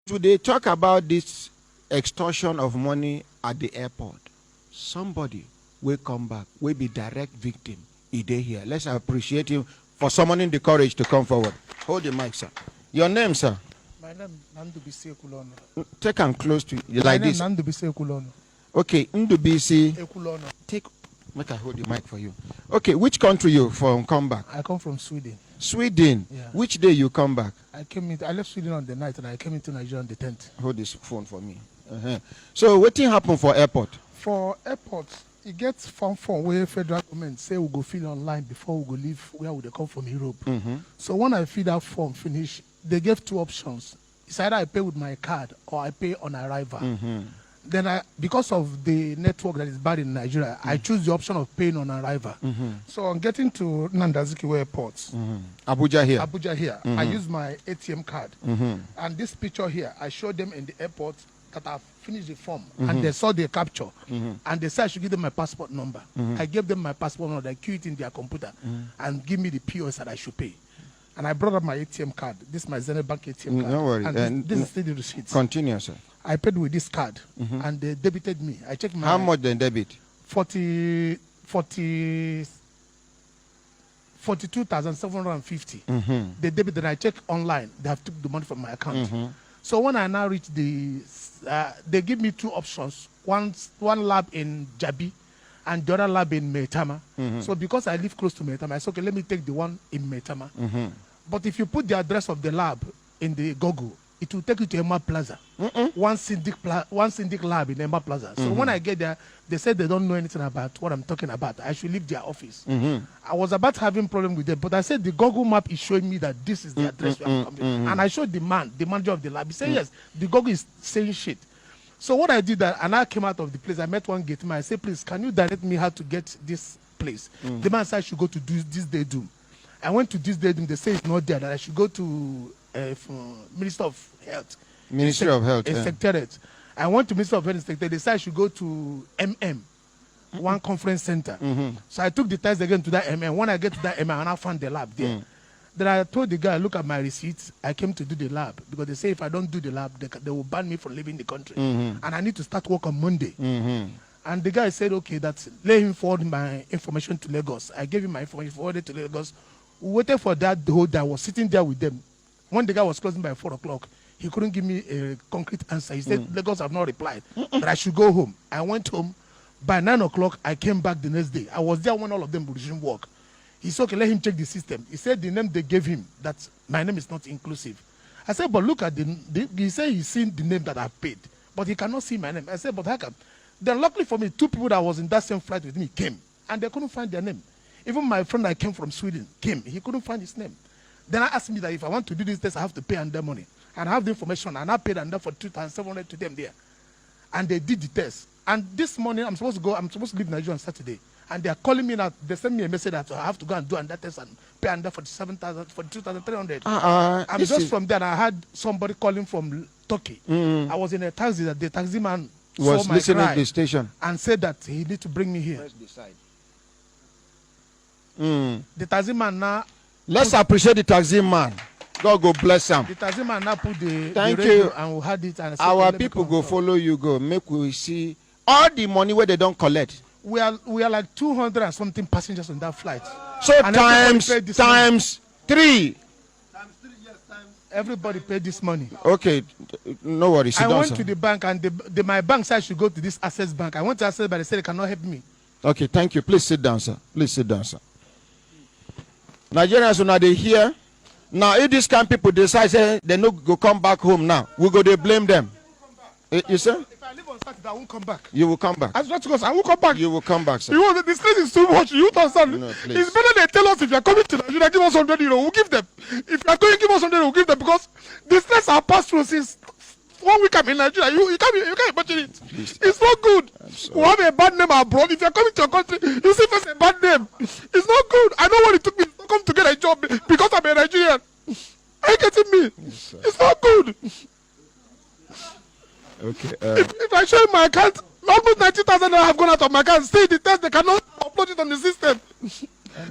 Today, talk about this extortion of money at the airport. Somebody will come back, will be direct victim. Ide here. Let's appreciate him for summoning the courage to come forward. Hold the mic, sir. Your name, sir? My name is Ndubisi Ekulono. Take him close to you like this. My name is Ndubisi Ekulono. Okay, Ndubisi Ekulono. Make I hold the mic for you. Okay, which country you from come back? I come from Sweden. Sweden? Yeah. Which day you come back? I left Sweden on the night and I came into Nigeria on the 10th. Hold this phone for me. So what thing happen for airport? For airport, it gets form where federal government say we go fill online before we go leave where we come from Europe. So when I fill that form finish, they gave two options. It's either I pay with my card or I pay on arrival. Then because of the network that is bad in Nigeria, I choose the option of paying on arrival. So on getting to Nandazikiwe Airport, Abuja here. I use my ATM card. And this picture here, I showed them in the airport that I've finished the form. And they saw the capture. And they said I should give them my passport number. I gave them my passport number. They queue it in their computer and give me the POS that I should pay. And I brought up my ATM card. This is my Zenith Bank ATM card. No worry. And this is still the receipt. Continue, sir. I paid with this card, and they debited me. I checked my... How much they debit? 42,750. They debited, and I checked online. They have took the money from my account. So when I now reach the... they give me two options. One lab in Jabi, and the other lab in Metama. So because I live close to Metama, I said, okay, let me take the one in Metama. But if you put the address of the lab in the Google, it will take you to Emma Plaza. One syndic lab in Emma Plaza. So when I get there, they said they don't know anything about what I'm talking about. I should leave their office. I was about having problem with them, but I said the Google map is showing me that this is the address where I'm coming. And I showed the manager of the lab. He said, yes, the Google is saying shit. So what I did, and I came out of the place, I met one gate man. I said, please, can you direct me how to get this place? The man said I should go to this day doom. I went to this day doom. They say it's not there, that I should go to Minister of Health. Ministry of Health. Secretariat. I went to Minister of Health Secretariat. They said I should go to one conference center. So I took the test again to that When I get to that and I found the lab there. Then I told the guy, look at my receipts. I came to do the lab because they say if I don't do the lab, they will ban me from leaving the country. And I need to start work on Monday. And the guy said, okay, let him forward my information to Lagos. I gave him my information, forwarded to Lagos. We waited for that the whole day. I was sitting there with them. When the guy was closing by 4 o'clock, he couldn't give me a concrete answer. He said, Lagos have not replied, that I should go home. I went home. By 9 o'clock, I came back the next day. I was there when all of them resumed work. He said, okay, let him check the system. He said the name they gave him, that my name is not inclusive. I said, but look at he said he's seen the name that I've paid, but he cannot see my name. I said, but how come? Then luckily for me, two people that was in that same flight with me came, and they couldn't find their name. Even my friend that came from Sweden came. He couldn't find his name. Then I asked me that if I want to do this test, I have to pay under money. And I have the information, and I paid under for 2,700 to them there. And they did the test. And this morning, I'm supposed to leave Nigeria on Saturday. And they are calling me now. They sent me a message that I have to go and do under test and pay under for 2,300. I'm just from there. And I had somebody calling from Turkey. I was in a taxi that the taxi man was listening to the station and said that he need to bring me here. Press the side. The taxi man now. Let's appreciate the taxi man. God go bless him. The taxi man now put the Thank radio you. And we had it. And our people go follow you. Go make we see all the money where they don't collect. We are like 200 and something passengers on that flight. So and times 3. Times 3, yes, everybody paid this money. Okay, no worries. I went to the bank and my bank said I should go to this Access Bank. I went to Access, but they said they cannot help me. Okay, thank you. Please sit down, sir. Please sit down, sir. Nigerians, now they hear. Now, if these kind of people decide say they no go come back home now, we go they blame them. You say? If I live on Saturday, I won't come back. You will come back. I won't come back. You will come back, sir. This place is too much. You don't understand. No, it's better they tell us if you're coming to Nigeria, give us 100 euro. We'll give them. If you're going to give us 100 euro, we'll give them because this place are passed through since 1 week I'm in Nigeria. You can't imagine it. Please. It's not good. We have a bad name abroad. If you're coming to your country, you see first a bad name. It's not good. I know what it took me to come to get a job because I'm a Nigerian. Are you getting me? Yes, it's not good. Okay. If I show you my account, almost 90,000 I have gone out of my account. Stay the test, they cannot upload it on the system.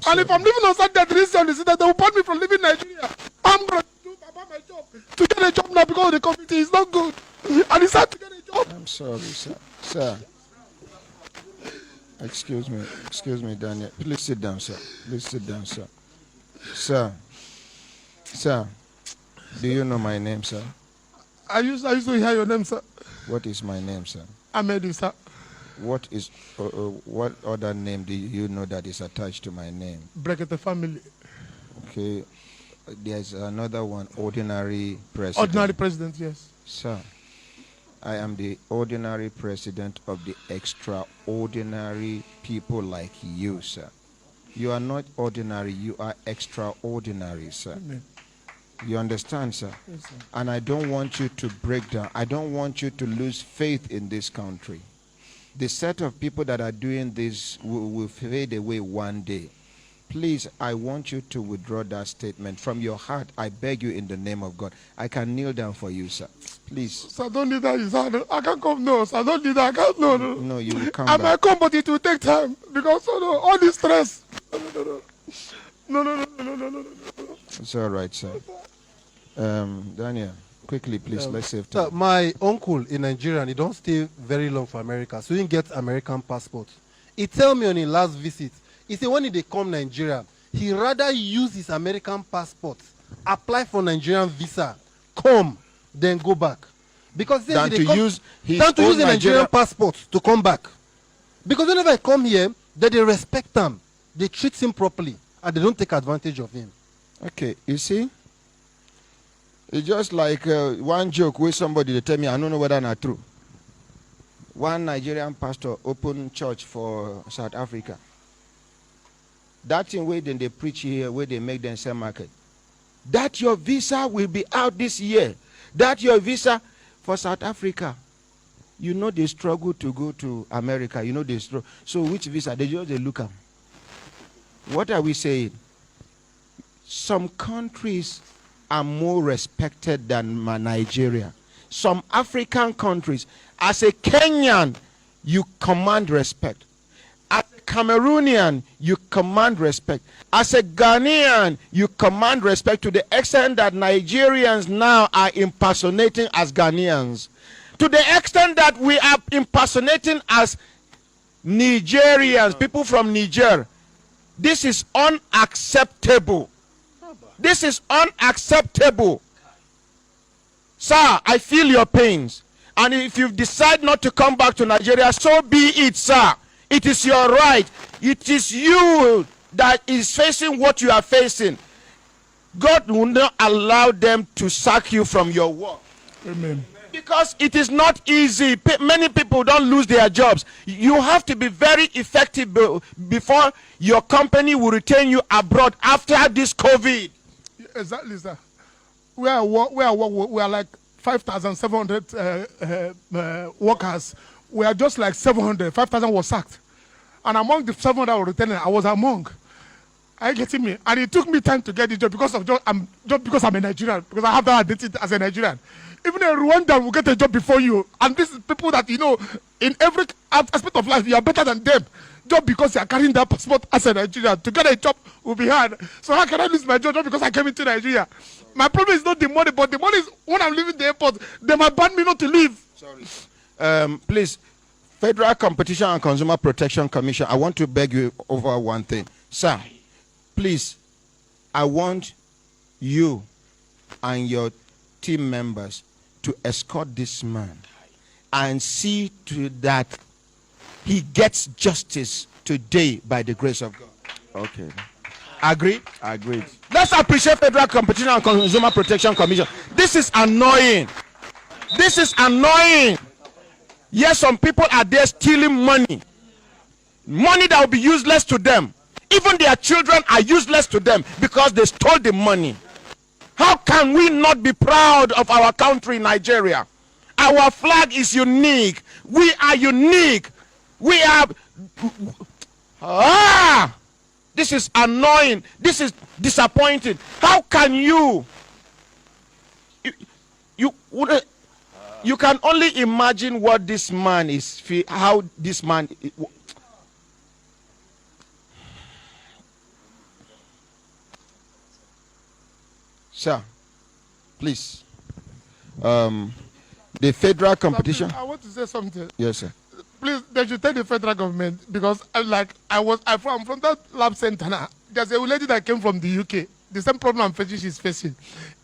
And if I'm living on Saturday, on the system, they will ban me from leaving Nigeria. I'm going to do Baba. find my job. To get a job now because of the community is not good. And it's hard to get a job. I'm sorry, sir. Sir. Excuse me, Daniel. Please sit down, sir. Please sit down, sir. Sir, do you know my name, sir? I used to hear your name, sir. What is my name, sir? Ahmed, sir. What other name do you know that is attached to my name? Brekete family. Okay. There's another one, ordinary president. Ordinary president, yes. Sir, I am the ordinary president of the extraordinary people like you, sir. You are not ordinary, you are extraordinary, sir. Amen. You understand, sir? Yes, sir. And I don't want you to break down. I don't want you to lose faith in this country. The set of people that are doing this will fade away one day. Please, I want you to withdraw that statement. From your heart, I beg you in the name of God. I can kneel down for you, sir. Please. Sir, don't need that. Sir. I can't come. No, sir. Don't need that. I can't. No. No, you will come I back. might come, but it will take time. Because all this stress. No. It's all right, sir. Daniel, quickly, please. Let's save time. Sir, my uncle in Nigeria, he don't stay very long for America, so he didn't get American passport. He tell me on his last visit, he said when he come Nigeria, he rather use his American passport, apply for Nigerian visa, come, then go back. Because Than to use his than to own use a Nigerian Nigeria passport to come back. Because whenever I come here, they respect him, they treat him properly, and they don't take advantage of him. Okay, you see? It's just like one joke with somebody, they tell me, I don't know whether not true. One Nigerian pastor opened church for South Africa. That thing where then they preach here, where they make them sell market. That your visa will be out this year. That your visa for South Africa. You know they struggle to go to America. You know they struggle. So which visa? They look at. What are we saying? Some countries are more respected than Nigeria. Some African countries, as a Kenyan, you command respect. As a Cameroonian, you command respect. As a Ghanaian, you command respect to the extent that Nigerians now are impersonating as Ghanaians. To the extent that we are impersonating as Nigerians, people from Niger. This is unacceptable. This is unacceptable. Sir, I feel your pains. And if you decide not to come back to Nigeria, so be it, sir. It is your right. It is you that is facing what you are facing. God will not allow them to sack you from your work. Amen. Because it is not easy. Many people don't lose their jobs. You have to be very effective before your company will retain you abroad after this COVID. Exactly, sir. We are like 5,700 workers. We are just like 700. 5,000 was sacked. And among the 700 I was retaining, I was among. Are you getting me? And it took me time to get the job because I'm a Nigerian. Because I have that identity as a Nigerian. Even a Rwandan will get a job before you. And these people that, you know, in every aspect of life, you are better than them. Just because you are carrying that passport as a Nigerian. To get a job will be hard. So how can I lose my job just because I came into Nigeria? My problem is not the money, but the money is when I'm leaving the airport, they might ban me not to leave. Sorry. Please, Federal Competition and Consumer Protection Commission, I want to beg you over one thing. Sir, please, I want you and your team members to escort this man and see to that he gets justice today by the grace of God. Okay. Agreed? Agreed. Let's appreciate Federal Competition and Consumer Protection Commission. This is annoying. This is annoying. Yes, some people are there stealing money. Money that will be useless to them. Even their children are useless to them because they stole the money. How can we not be proud of our country, Nigeria? Our flag is unique. We are unique. We are... This is annoying. This is disappointing. How can you can only imagine what this man is, how this man... Sir, please. The federal competition. I want to say something. Yes, sir. Please, they should tell the federal government, because I'm from that lab center now. There's a lady that came from the UK. The same problem I'm facing, she's facing.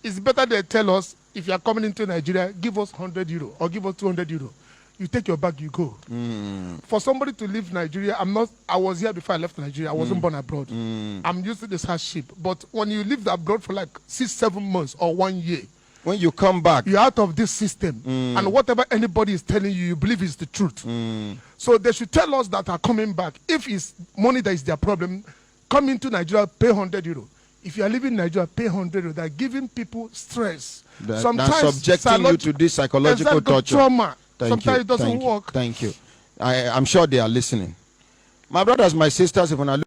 It's better they tell us, if you are coming into Nigeria, give us 100 euro or give us 200 euro. You take your bag, you go. For somebody to leave Nigeria, I was here before I left Nigeria. I wasn't born abroad. I'm used to this hardship. But when you live abroad for like 6-7 months or 1 year, when you come back, you're out of this system. And whatever anybody is telling you, you believe is the truth. So they should tell us that are coming back. If it's money that is their problem, come into Nigeria, pay 100 euro. If you are living in Nigeria, pay 100 euro. They're giving people stress. Sometimes subjecting you to this psychological torture. Trauma. Thank Sometimes you. it doesn't work. Thank you. I'm sure they are listening. My brothers, my sisters, if I look